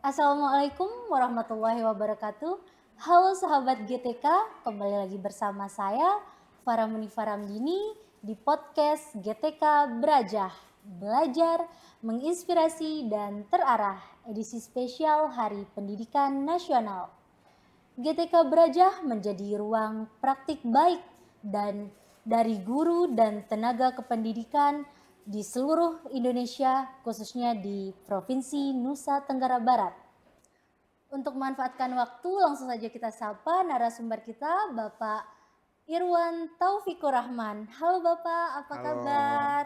Assalamualaikum warahmatullahi wabarakatuh. Halo sahabat GTK, kembali lagi bersama saya Farah Munifah Ramdini di podcast GTK Berajah, belajar, menginspirasi dan terarah, edisi spesial Hari Pendidikan Nasional. GTK Berajah menjadi ruang praktik baik dan dari guru dan tenaga kependidikan di seluruh Indonesia, khususnya di Provinsi Nusa Tenggara Barat. Untuk memanfaatkan waktu, langsung saja kita sapa narasumber kita, Bapak Irwan Taufikur Rahman. Halo Bapak, apa Halo, kabar?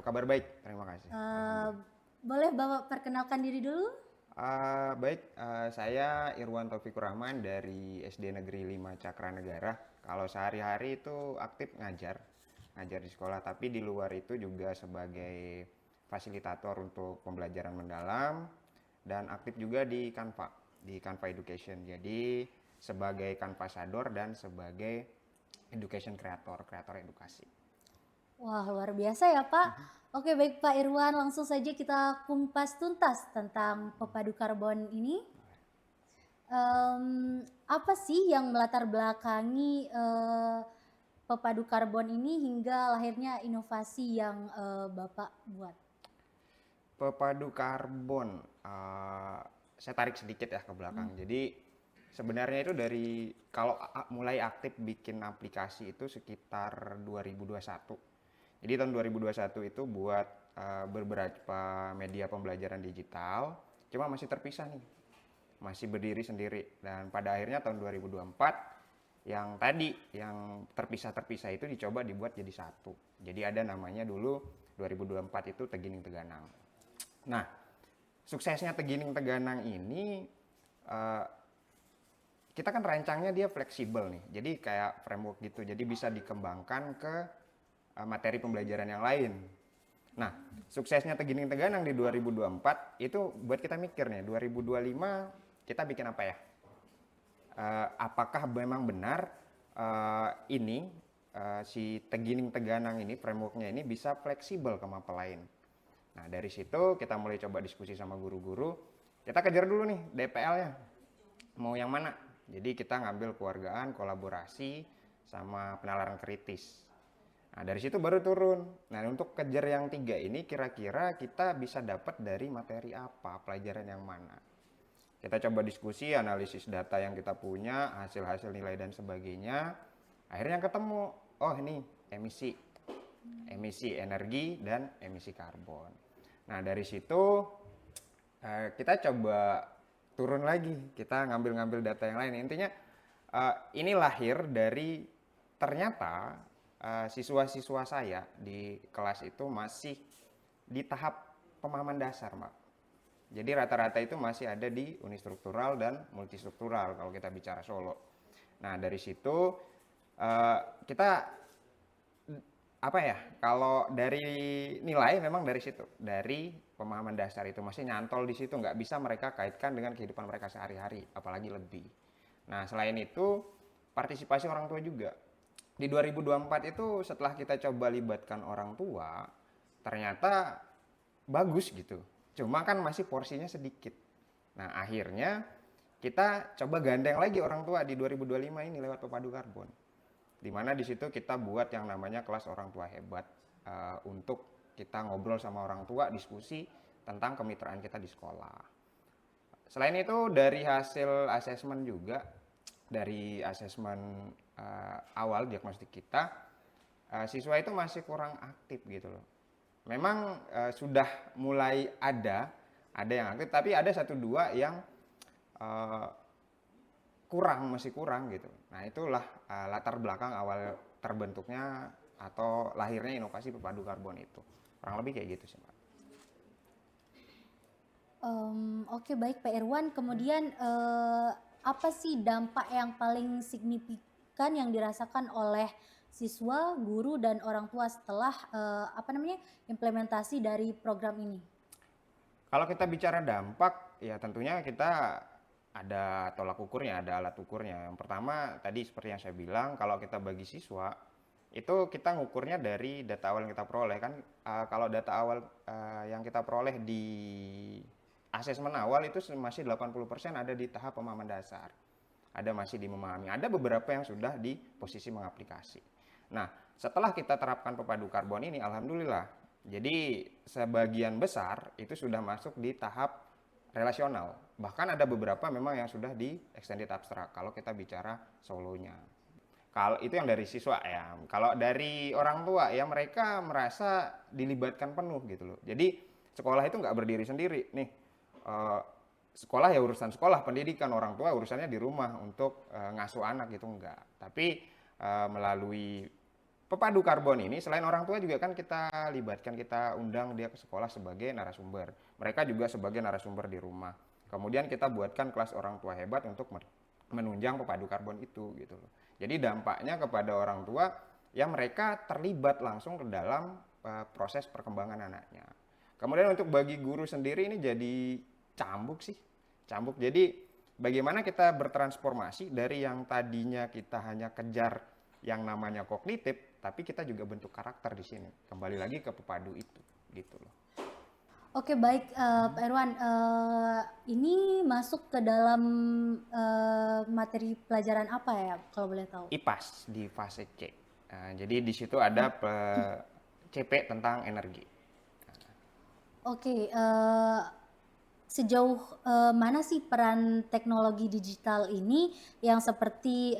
kabar baik, terima kasih. Alhamdulillah. Boleh Bapak perkenalkan diri dulu? Baik, saya Irwan Taufikur Rahman dari SD Negeri 5 Cakranegara. Kalau sehari-hari itu aktif ngajar di sekolah, tapi di luar itu juga sebagai fasilitator untuk pembelajaran mendalam dan aktif juga di Canva Education. Jadi sebagai Canvasador dan sebagai education kreator edukasi. Wah, luar biasa ya Pak. Oke, baik Pak Irwan, langsung saja kita kumpas tuntas tentang pepadu karbon ini. Apa sih yang melatar belakangi pepadu karbon ini hingga lahirnya inovasi yang Bapak buat? Pepadu karbon, saya tarik sedikit ya ke belakang. Jadi sebenarnya itu dari kalau mulai aktif bikin aplikasi itu sekitar 2021. Jadi tahun 2021 itu buat beberapa media pembelajaran digital, cuma masih terpisah nih, masih berdiri sendiri. Dan pada akhirnya tahun 2024 yang terpisah-terpisah itu dicoba dibuat jadi satu. Jadi ada namanya dulu 2024 itu Tegining Teganang. Nah, suksesnya Tegining Teganang ini uh, kita kan rancangnya dia fleksibel nih. Jadi kayak framework gitu. Jadi bisa dikembangkan ke materi pembelajaran yang lain. Nah, suksesnya Tegining Teganang di 2024 itu buat kita mikir nih, 2025 kita bikin apa ya? Apakah memang benar ini si Tegining Teganang ini frameworknya ini bisa fleksibel ke mapel lain. Nah, dari situ kita mulai coba diskusi sama guru-guru. Kita kejar dulu nih DPL-nya. Mau yang mana? Jadi kita ngambil keluargaan, kolaborasi, sama penalaran kritis. Nah, dari situ baru turun. Nah, untuk kejar yang tiga ini kira-kira kita bisa dapat dari materi apa, pelajaran yang mana. Kita coba diskusi, analisis data yang kita punya, hasil-hasil nilai dan sebagainya. Akhirnya ketemu, oh ini emisi energi dan emisi karbon. Nah, dari situ kita coba turun lagi, kita ngambil-ngambil data yang lain. Intinya ini lahir dari ternyata siswa-siswa saya di kelas itu masih di tahap pemahaman dasar, Mbak. Jadi rata-rata itu masih ada di unistruktural dan multistruktural kalau kita bicara Solo. Nah, dari situ kita apa ya, kalau dari nilai memang dari situ, dari pemahaman dasar itu masih nyantol di situ, nggak bisa mereka kaitkan dengan kehidupan mereka sehari-hari, apalagi lebih. Nah, selain itu partisipasi orang tua juga. Di 2024 itu setelah kita coba libatkan orang tua, ternyata bagus gitu. Cuma kan masih porsinya sedikit. Nah, akhirnya kita coba gandeng lagi orang tua di 2025 ini lewat pepadu karbon. Di mana di situ kita buat yang namanya kelas orang tua hebat untuk kita ngobrol sama orang tua, diskusi tentang kemitraan kita di sekolah. Selain itu dari hasil asesmen juga, dari asesmen awal diagnostik kita, siswa itu masih kurang aktif gitu loh. Memang sudah mulai ada yang aktif, tapi ada satu dua yang uh, masih kurang gitu. Nah, itulah latar belakang awal terbentuknya atau lahirnya inovasi pepadu karbon itu. Kurang lebih kayak gitu sih, Mbak. Oke, baik Pak Irwan. Kemudian apa sih dampak yang paling signifikan yang dirasakan oleh siswa, guru dan orang tua setelah implementasi dari program ini? Kalau kita bicara dampak, ya tentunya kita ada tolak ukurnya, ada alat ukurnya. Yang pertama tadi seperti yang saya bilang, kalau kita bagi siswa itu kita ngukurnya dari data awal yang kita peroleh kan. Kalau data awal yang kita peroleh di asesmen awal itu masih 80% ada di tahap pemahaman dasar. Ada masih di memahami. Ada beberapa yang sudah di posisi mengaplikasi. Nah, setelah kita terapkan pepadu karbon ini, alhamdulillah. Jadi sebagian besar itu sudah masuk di tahap relasional. Bahkan ada beberapa memang yang sudah di extended abstract kalau kita bicara solonya. Kalau itu yang dari siswa ya. Kalau dari orang tua ya mereka merasa dilibatkan penuh gitu loh. Jadi sekolah itu nggak berdiri sendiri nih. Sekolah ya urusan sekolah, pendidikan, orang tua urusannya di rumah untuk ngasuh anak gitu enggak. Tapi melalui pepadu karbon ini selain orang tua juga kan kita libatkan, kita undang dia ke sekolah sebagai narasumber. Mereka juga sebagai narasumber di rumah. Kemudian kita buatkan kelas orang tua hebat untuk menunjang pepadu karbon itu gitu loh. Jadi dampaknya kepada orang tua ya mereka terlibat langsung ke dalam proses perkembangan anaknya. Kemudian untuk bagi guru sendiri ini jadi cambuk. Jadi bagaimana kita bertransformasi dari yang tadinya kita hanya kejar yang namanya kognitif, tapi kita juga bentuk karakter di sini. Kembali lagi ke pepadu itu gitu loh. Oke, baik Pak Irwan, ini masuk ke dalam materi pelajaran apa ya kalau boleh tahu? IPAS di fase C. Jadi di situ ada CP tentang energi. Oke, sejauh mana sih peran teknologi digital ini yang seperti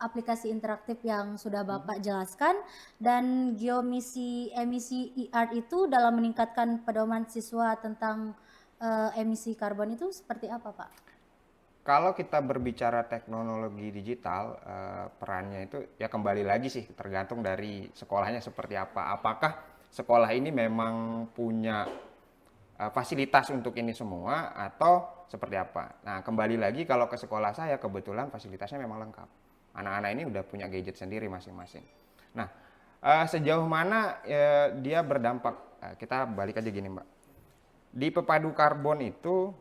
aplikasi interaktif yang sudah Bapak jelaskan dan geomisi emisi IR itu dalam meningkatkan pedoman siswa tentang emisi karbon itu seperti apa, Pak? Kalau kita berbicara teknologi digital, perannya itu ya kembali lagi sih tergantung dari sekolahnya seperti apa. Apakah sekolah ini memang punya fasilitas untuk ini semua atau seperti apa. Nah, kembali lagi kalau ke sekolah saya kebetulan fasilitasnya memang lengkap. Anak-anak ini udah punya gadget sendiri masing-masing. Nah, sejauh mana dia berdampak? Kita balik aja gini, Mbak. Di pepadu karbon itu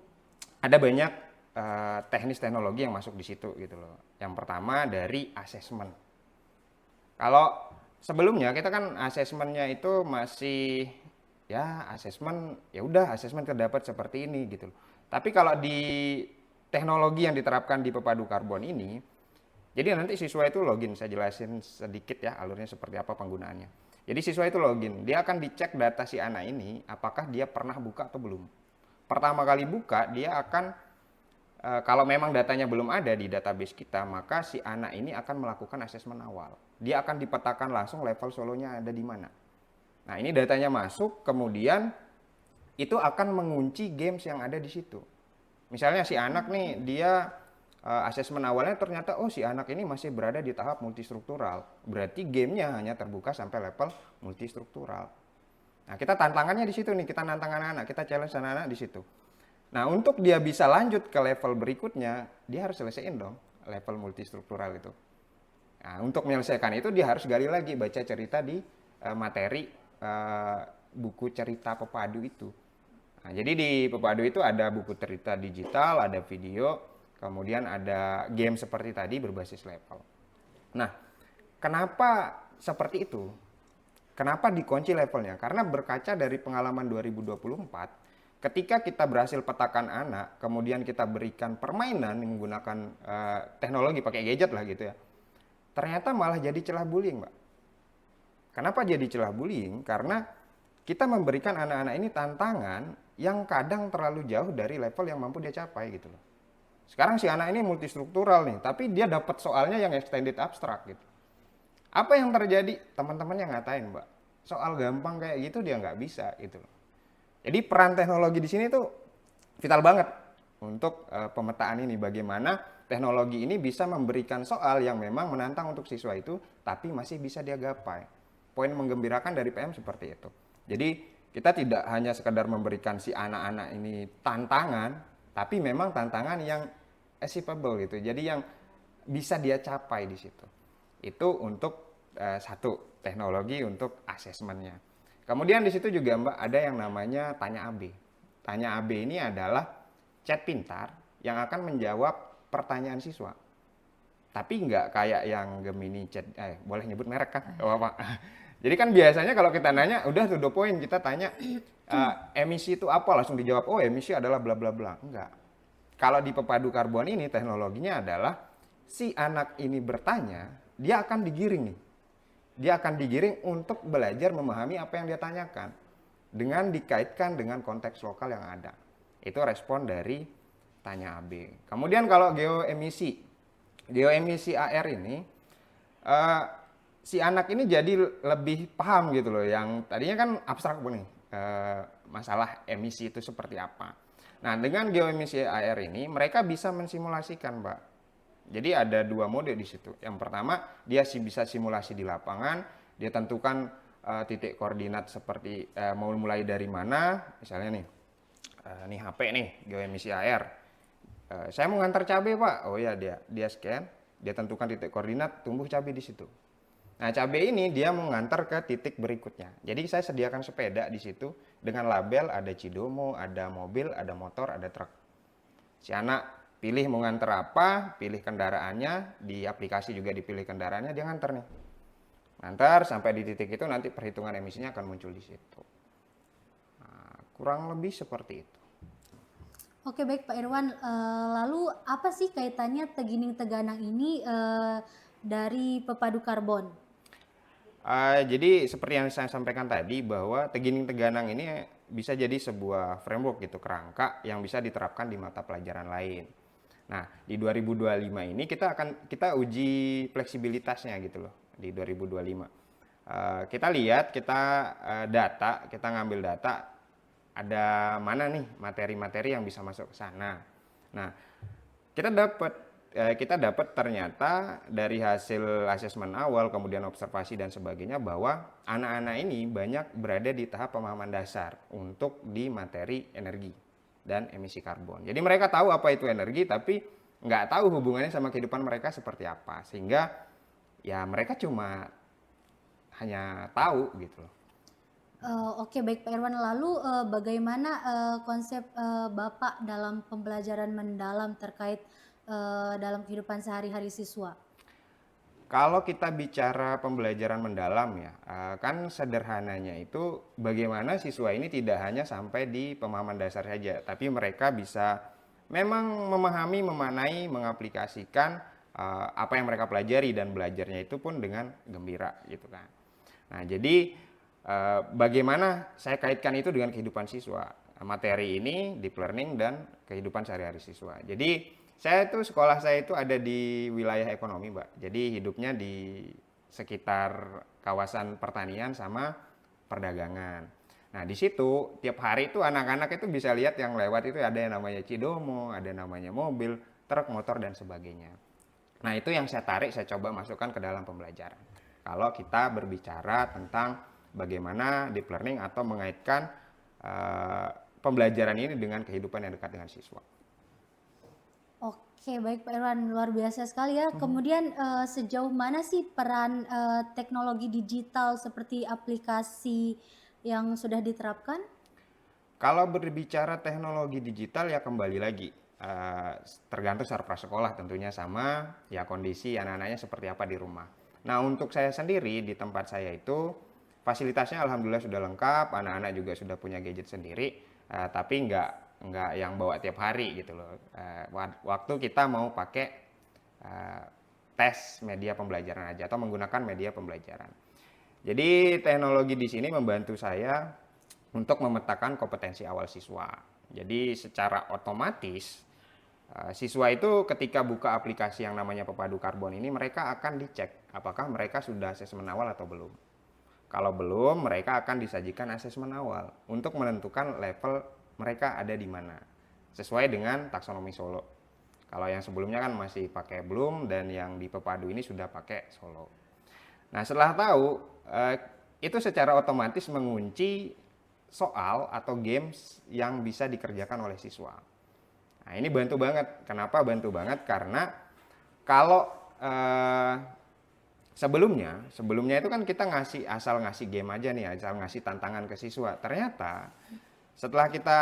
ada banyak teknis teknologi yang masuk di situ gitu loh. Yang pertama dari asesmen. Kalau sebelumnya kita kan asesmennya itu masih ya asesmen ya udah asesmen terdapat seperti ini gitu loh. Tapi kalau di teknologi yang diterapkan di pepadu karbon ini, jadi nanti siswa itu login, saya jelasin sedikit ya alurnya seperti apa penggunaannya. Jadi siswa itu login, dia akan dicek data si anak ini apakah dia pernah buka atau belum. Pertama kali buka dia akan kalau memang datanya belum ada di database kita, maka si anak ini akan melakukan asesmen awal. Dia akan dipetakan langsung level solonya ada di mana. Nah, ini datanya masuk, kemudian itu akan mengunci games yang ada di situ. Misalnya si anak nih, dia asesmen awalnya ternyata, oh si anak ini masih berada di tahap multistruktural. Berarti gamenya hanya terbuka sampai level multistruktural. Nah, kita tantangannya di situ nih, kita nantang anak-anak, kita challenge anak-anak di situ. Nah, untuk dia bisa lanjut ke level berikutnya, dia harus selesaiin dong level multistruktural itu. Nah, untuk menyelesaikan itu dia harus gali lagi, baca cerita di materi buku cerita pepadu itu. Nah, jadi di pepadu itu ada buku cerita digital, ada video, kemudian ada game seperti tadi berbasis level. Nah, kenapa seperti itu? Kenapa dikunci levelnya? Karena berkaca dari pengalaman 2024, ketika kita berhasil petakan anak, kemudian kita berikan permainan menggunakan teknologi pakai gadget lah gitu ya, ternyata malah jadi celah bullying, Mbak. Kenapa jadi celah bullying? Karena kita memberikan anak-anak ini tantangan yang kadang terlalu jauh dari level yang mampu dia capai gitu loh. Sekarang si anak ini multistruktural nih, tapi dia dapat soalnya yang extended abstract gitu. Apa yang terjadi? Teman-temannya ngatain, Mbak. Soal gampang kayak gitu dia nggak bisa gitu loh. Jadi peran teknologi di sini tuh vital banget untuk pemetaan ini. Bagaimana teknologi ini bisa memberikan soal yang memang menantang untuk siswa itu, tapi masih bisa dia gapai. Poin menggembirakan dari PM seperti itu. Jadi kita tidak hanya sekedar memberikan si anak-anak ini tantangan, tapi memang tantangan yang achievable gitu. Jadi yang bisa dia capai di situ. Itu untuk satu teknologi untuk asesmennya. Kemudian di situ juga Mbak ada yang namanya tanya AB. Tanya AB ini adalah chat pintar yang akan menjawab pertanyaan siswa. Tapi nggak kayak yang Gemini chat, boleh nyebut merek kan? Oh, apa? Jadi kan biasanya kalau kita nanya, udah to the point, kita tanya emisi itu apa, langsung dijawab, oh emisi adalah bla bla bla. Enggak. Kalau di pepadu karbon ini teknologinya adalah si anak ini bertanya, dia akan digiring nih. Dia akan digiring untuk belajar memahami apa yang dia tanyakan dengan dikaitkan dengan konteks lokal yang ada. Itu respon dari tanya AB. Kemudian kalau geoemisi AR ini eh, si anak ini jadi lebih paham gitu loh. Yang tadinya kan abstrak nih, masalah emisi itu seperti apa. Nah, dengan geoemisi AR ini mereka bisa mensimulasikan, Mbak. Jadi ada dua mode di situ. Yang pertama, dia bisa simulasi di lapangan, dia tentukan titik koordinat seperti mau mulai dari mana, misalnya nih, nih HP nih, geoemisi AR. Saya mau ngantar cabai, Pak. Oh ya, dia scan, dia tentukan titik koordinat, tumbuh cabai di situ. Nah, cabai ini dia mau ngantar ke titik berikutnya. Jadi saya sediakan sepeda di situ dengan label, ada Cidomo, ada mobil, ada motor, ada truk. Si anak pilih mau nganter apa, pilih kendaraannya, di aplikasi juga dipilih kendaraannya, dia nganter nih. Nganter sampai di titik itu nanti perhitungan emisinya akan muncul di situ. Nah, kurang lebih seperti itu. Oke, baik Pak Irwan. Lalu apa sih kaitannya Tegining Teganang ini dari pepadu karbon? Jadi seperti yang saya sampaikan tadi bahwa Tegining Teganang ini bisa jadi sebuah framework gitu, kerangka yang bisa diterapkan di mata pelajaran lain. Nah, di 2025 ini kita uji fleksibilitasnya gitu loh di 2025. Kita lihat, kita ngambil data, ada mana nih materi-materi yang bisa masuk ke sana. Nah, kita dapat ternyata dari hasil asesmen awal, kemudian observasi dan sebagainya, bahwa anak-anak ini banyak berada di tahap pemahaman dasar untuk di materi energi dan emisi karbon. Jadi mereka tahu apa itu energi, tapi nggak tahu hubungannya sama kehidupan mereka seperti apa. Sehingga ya mereka cuma hanya tahu gitu loh. Oke, baik Pak Irwan. Lalu bagaimana konsep Bapak dalam pembelajaran mendalam terkait dalam kehidupan sehari-hari siswa? Kalau kita bicara pembelajaran mendalam ya, kan sederhananya itu bagaimana siswa ini tidak hanya sampai di pemahaman dasar saja, tapi mereka bisa memang memahami, memaknai, mengaplikasikan apa yang mereka pelajari, dan belajarnya itu pun dengan gembira gitu kan. Nah, jadi bagaimana saya kaitkan itu dengan kehidupan siswa, materi ini, deep learning, dan kehidupan sehari-hari siswa. Jadi sekolah saya itu ada di wilayah ekonomi, Mbak. Jadi hidupnya di sekitar kawasan pertanian sama perdagangan. Nah, di situ tiap hari itu anak-anak itu bisa lihat yang lewat itu ada yang namanya Cidomo, ada namanya mobil, truk, motor, dan sebagainya. Nah, itu yang saya tarik, saya coba masukkan ke dalam pembelajaran. Kalau kita berbicara tentang bagaimana deep learning atau mengaitkan pembelajaran ini dengan kehidupan yang dekat dengan siswa. Oke, baik Pak Irwan, luar biasa sekali ya. Kemudian sejauh mana sih peran teknologi digital seperti aplikasi yang sudah diterapkan? Kalau berbicara teknologi digital ya kembali lagi tergantung secara prasekolah tentunya, sama ya kondisi anak-anaknya seperti apa di rumah. Nah, untuk saya sendiri di tempat saya itu fasilitasnya alhamdulillah sudah lengkap, anak-anak juga sudah punya gadget sendiri, tapi nggak yang bawa tiap hari gitu loh. Waktu kita mau pakai tes media pembelajaran aja atau menggunakan media pembelajaran. Jadi teknologi di sini membantu saya untuk memetakan kompetensi awal siswa. Jadi secara otomatis siswa itu ketika buka aplikasi yang namanya Pepadu Karbon ini, mereka akan dicek apakah mereka sudah asesmen awal atau belum. Kalau belum, mereka akan disajikan asesmen awal untuk menentukan level mereka ada di mana, sesuai dengan taksonomi Solo. Kalau yang sebelumnya kan masih pakai Bloom, dan yang di Pepadu ini sudah pakai Solo. Nah, setelah tahu, itu secara otomatis mengunci soal atau games yang bisa dikerjakan oleh siswa. Nah, ini bantu banget. Kenapa bantu banget? Karena kalau sebelumnya itu kan kita asal ngasih game aja nih, asal ngasih tantangan ke siswa. Ternyata setelah kita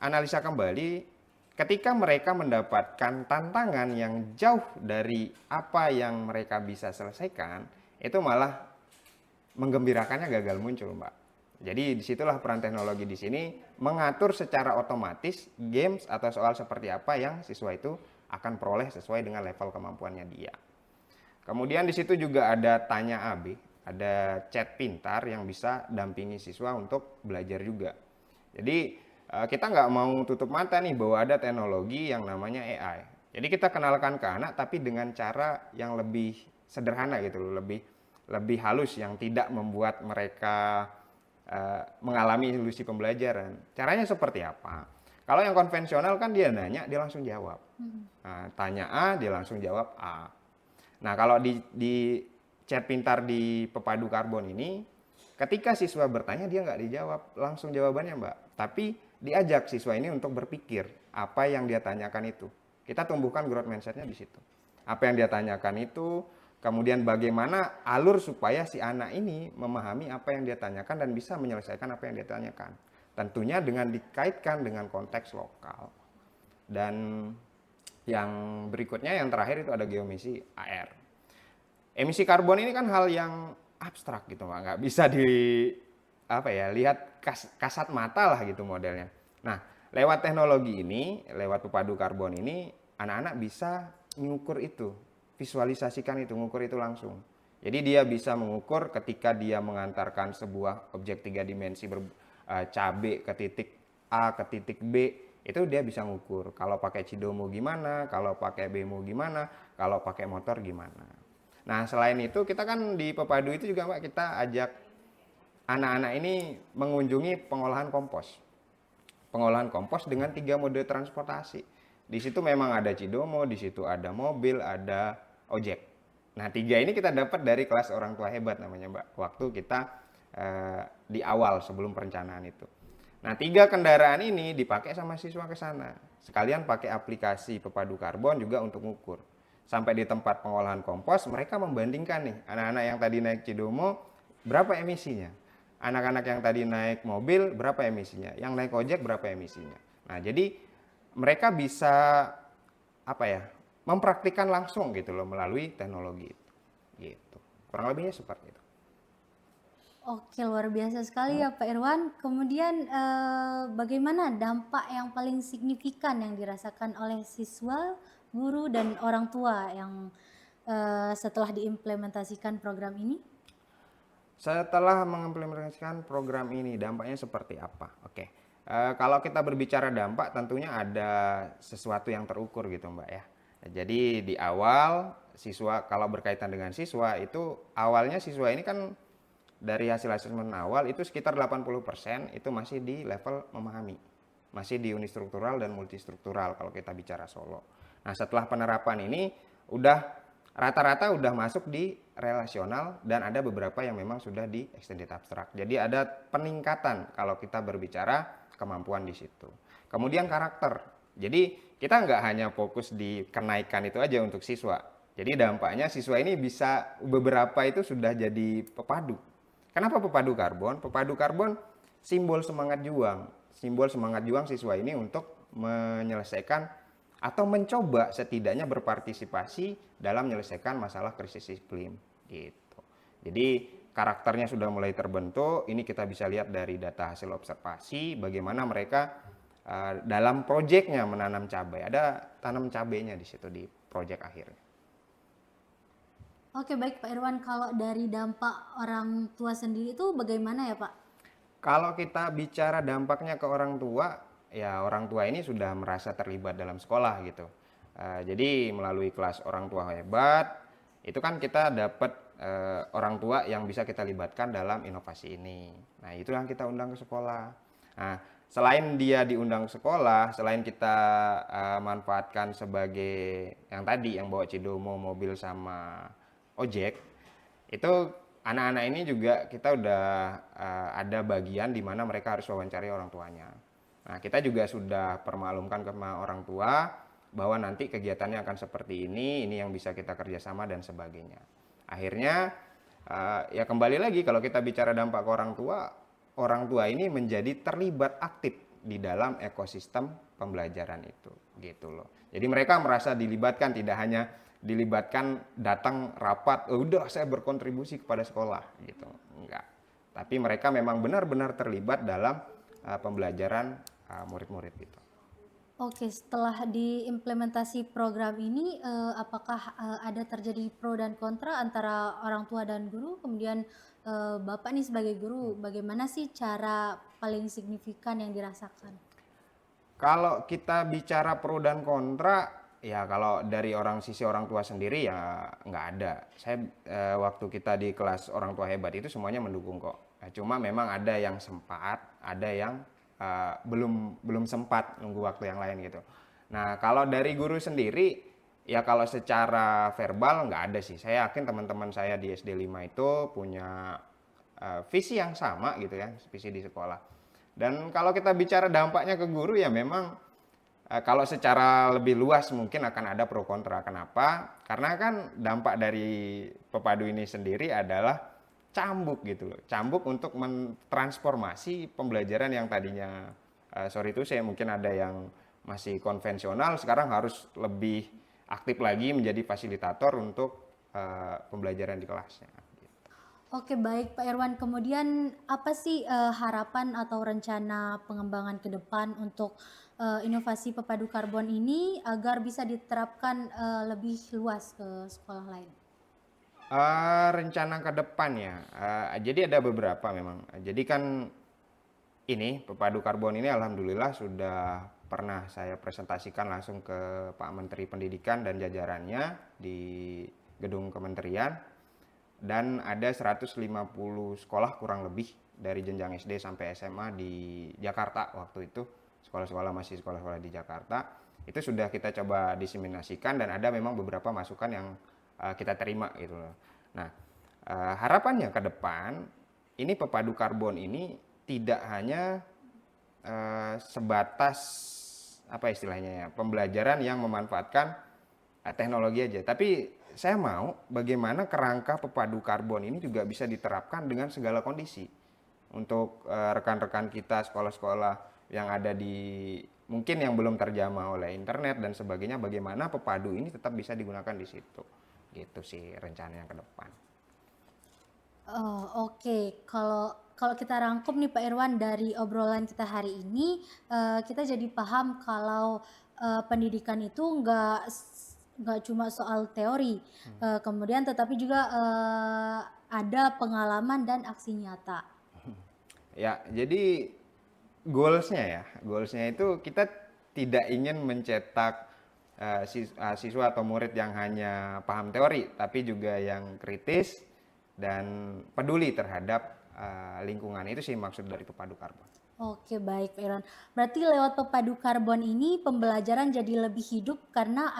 analisa kembali, ketika mereka mendapatkan tantangan yang jauh dari apa yang mereka bisa selesaikan, itu malah menggembirakannya gagal muncul, Mbak. Jadi disitulah peran teknologi di sini mengatur secara otomatis games atau soal seperti apa yang siswa itu akan peroleh sesuai dengan level kemampuannya dia. Kemudian di situ juga ada tanya AB, ada chat pintar yang bisa dampingi siswa untuk belajar juga. Jadi kita nggak mau tutup mata nih bahwa ada teknologi yang namanya AI. Jadi kita kenalkan ke anak tapi dengan cara yang lebih sederhana gitu loh, lebih halus yang tidak membuat mereka mengalami ilusi pembelajaran. Caranya seperti apa? Kalau yang konvensional kan dia nanya, dia langsung jawab. Nah, tanya A, dia langsung jawab A. Nah, kalau di chat pintar di Pepadu Karbon ini, ketika siswa bertanya dia nggak dijawab langsung jawabannya, Mbak. Tapi diajak siswa ini untuk berpikir apa yang dia tanyakan itu. Kita tumbuhkan growth mindset-nya di situ. Apa yang dia tanyakan itu, kemudian bagaimana alur supaya si anak ini memahami apa yang dia tanyakan dan bisa menyelesaikan apa yang dia tanyakan. Tentunya dengan dikaitkan dengan konteks lokal. Dan yang berikutnya, yang terakhir itu ada geomisi AR. Emisi karbon ini kan hal yang abstrak gitu, Pak. Nggak bisa lihat kasat mata lah gitu modelnya. Nah, lewat teknologi ini, lewat pepadu karbon ini, anak-anak bisa mengukur itu, visualisasikan itu, mengukur itu langsung. Jadi dia bisa mengukur ketika dia mengantarkan sebuah objek 3 dimensi cabe ke titik A ke titik B, itu dia bisa ngukur. Kalau pakai Cidomo gimana, kalau pakai Bemo gimana, kalau pakai motor gimana. Nah, selain itu kita kan di Pepadu itu juga, Mbak, kita ajak anak-anak ini mengunjungi pengolahan kompos. Pengolahan kompos dengan 3 mode transportasi. Di situ memang ada Cidomo, di situ ada mobil, ada ojek. Nah, 3 ini kita dapat dari kelas orang tua hebat namanya, Mbak. Waktu kita di awal sebelum perencanaan itu. Nah, 3 kendaraan ini dipakai sama siswa ke sana. Sekalian pakai aplikasi Pepadu Karbon juga untuk ngukur. Sampai di tempat pengolahan kompos, mereka membandingkan nih, anak-anak yang tadi naik Cidomo, berapa emisinya? Anak-anak yang tadi naik mobil, berapa emisinya? Yang naik ojek, berapa emisinya? Nah, jadi mereka bisa mempraktikkan langsung gitu loh melalui teknologi itu. Gitu. Kurang lebihnya seperti itu. Oke, luar biasa sekali ya Pak Irwan. Kemudian bagaimana dampak yang paling signifikan yang dirasakan oleh siswa, guru, dan orang tua yang setelah diimplementasikan program ini? Setelah mengimplementasikan program ini, dampaknya seperti apa? Oke, kalau kita berbicara dampak, tentunya ada sesuatu yang terukur gitu, Mbak ya. Jadi di awal siswa, kalau berkaitan dengan siswa itu awalnya siswa ini kan dari hasil asesmen awal itu sekitar 80% itu masih di level memahami. Masih di unistruktural dan multistruktural kalau kita bicara Solo. Nah, setelah penerapan ini rata-rata udah masuk di relasional dan ada beberapa yang memang sudah di extended abstract. Jadi ada peningkatan kalau kita berbicara kemampuan di situ. Kemudian karakter. Jadi kita nggak hanya fokus di kenaikan itu aja untuk siswa. Jadi dampaknya siswa ini bisa beberapa itu sudah jadi pepadu. Kenapa pepadu karbon? Pepadu karbon simbol semangat juang. Simbol semangat juang siswa ini untuk menyelesaikan atau mencoba setidaknya berpartisipasi dalam menyelesaikan masalah krisis iklim gitu. Jadi karakternya sudah mulai terbentuk. Ini kita bisa lihat dari data hasil observasi bagaimana mereka dalam proyeknya menanam cabai. Ada tanam cabainya di situ di proyek akhirnya. Oke, baik Pak Irwan, kalau dari dampak orang tua sendiri itu bagaimana ya Pak? Kalau kita bicara dampaknya ke orang tua, ya orang tua ini sudah merasa terlibat dalam sekolah gitu. Jadi melalui kelas orang tua hebat, itu kan kita dapat orang tua yang bisa kita libatkan dalam inovasi ini. Nah, itu yang kita undang ke sekolah. Nah, selain dia diundang ke sekolah, selain kita manfaatkan sebagai yang tadi yang bawa Cidomo, mobil sama ojek, itu anak-anak ini juga kita udah ada bagian di mana mereka harus wawancari orang tuanya. Nah, kita juga sudah permaklumkan ke orang tua bahwa nanti kegiatannya akan seperti ini yang bisa kita kerjasama dan sebagainya. Akhirnya ya kembali lagi kalau kita bicara dampak ke orang tua ini menjadi terlibat aktif di dalam ekosistem pembelajaran itu, gitu loh. Jadi mereka merasa dilibatkan tidak hanya dilibatkan datang rapat, udah saya berkontribusi kepada sekolah gitu. Enggak. Tapi mereka memang benar-benar terlibat dalam pembelajaran murid-murid gitu. Oke, setelah diimplementasi program ini, apakah ada terjadi pro dan kontra antara orang tua dan guru? Kemudian Bapak nih sebagai guru, bagaimana sih cara paling signifikan yang dirasakan? Kalau kita bicara pro dan kontra, ya kalau dari sisi orang tua sendiri ya nggak ada. Saya waktu kita di kelas orang tua hebat itu semuanya mendukung kok. Cuma memang ada yang sempat, ada yang belum sempat nunggu waktu yang lain gitu. Nah kalau dari guru sendiri, ya kalau secara verbal nggak ada sih. Saya yakin teman-teman saya di SD 5 itu punya visi yang sama gitu ya, visi di sekolah. Dan kalau kita bicara dampaknya ke guru ya memang kalau secara lebih luas mungkin akan ada pro kontra. Kenapa? Karena kan dampak dari Pepadu ini sendiri adalah cambuk gitu loh. Cambuk untuk mentransformasi pembelajaran yang tadinya sorry itu saya mungkin ada yang masih konvensional sekarang harus lebih aktif lagi menjadi fasilitator untuk pembelajaran di kelasnya. Oke, baik Pak Irwan. Kemudian apa sih harapan atau rencana pengembangan ke depan untuk inovasi pepadu karbon ini agar bisa diterapkan lebih luas ke sekolah lain? Rencana ke depan ya, jadi ada beberapa memang. Jadi kan ini Pepadu Karbon ini alhamdulillah sudah pernah saya presentasikan langsung ke Pak Menteri Pendidikan dan jajarannya di gedung kementerian. Dan ada 150 sekolah kurang lebih dari jenjang SD sampai SMA di Jakarta waktu itu. Sekolah-sekolah masih sekolah-sekolah di Jakarta. Itu sudah kita coba diseminasikan dan ada memang beberapa masukan yang kita terima gitu loh. Nah, harapannya ke depan ini Pepadu Karbon ini tidak hanya sebatas apa istilahnya ya, pembelajaran yang memanfaatkan teknologi aja, tapi saya mau bagaimana kerangka Pepadu Karbon ini juga bisa diterapkan dengan segala kondisi untuk rekan-rekan kita sekolah-sekolah yang ada di mungkin yang belum terjamah oleh internet dan sebagainya, bagaimana Pepadu ini tetap bisa digunakan di situ. Gitu sih rencananya ke depan. Oh, oke. Kalau kita rangkum nih Pak Irwan dari obrolan kita hari ini, kita jadi paham kalau pendidikan itu nggak cuma soal teori, kemudian tetapi juga ada pengalaman dan aksi nyata. Ya, jadi goalsnya itu kita tidak ingin mencetak siswa atau murid yang hanya paham teori, tapi juga yang kritis dan peduli terhadap lingkungan. Itu sih maksud dari Pepadu Karbon. Oke, baik Pak Irwan. Berarti lewat pepadu karbon ini pembelajaran jadi lebih hidup karena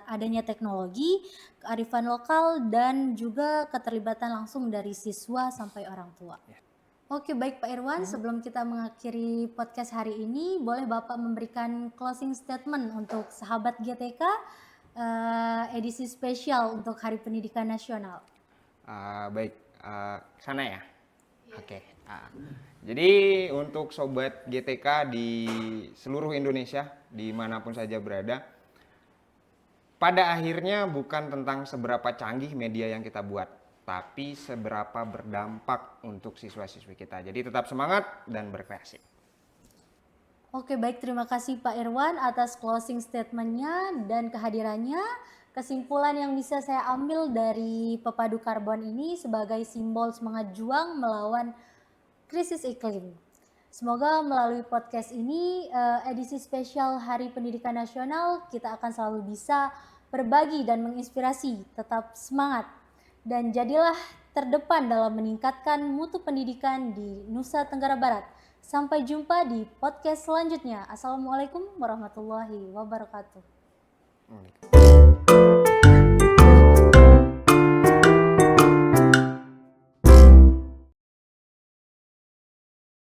adanya teknologi, kearifan lokal dan juga keterlibatan langsung dari siswa sampai orang tua. Oke, baik Pak Irwan, sebelum kita mengakhiri podcast hari ini, boleh Bapak memberikan closing statement untuk sahabat GTK edisi spesial untuk Hari Pendidikan Nasional. Baik, sana ya. Oke. Jadi untuk sobat GTK di seluruh Indonesia, dimanapun saja berada, pada akhirnya bukan tentang seberapa canggih media yang kita buat, tapi seberapa berdampak untuk siswa-siswi kita. Jadi tetap semangat dan berkreasi. Oke, baik, terima kasih Pak Irwan atas closing statement-nya dan kehadirannya. Kesimpulan yang bisa saya ambil dari Pepadu Karbon ini sebagai simbol semangat juang melawan krisis iklim. Semoga melalui podcast ini, edisi spesial Hari Pendidikan Nasional, kita akan selalu bisa berbagi dan menginspirasi, tetap semangat. Dan jadilah terdepan dalam meningkatkan mutu pendidikan di Nusa Tenggara Barat. Sampai jumpa di podcast selanjutnya. Assalamualaikum warahmatullahi wabarakatuh.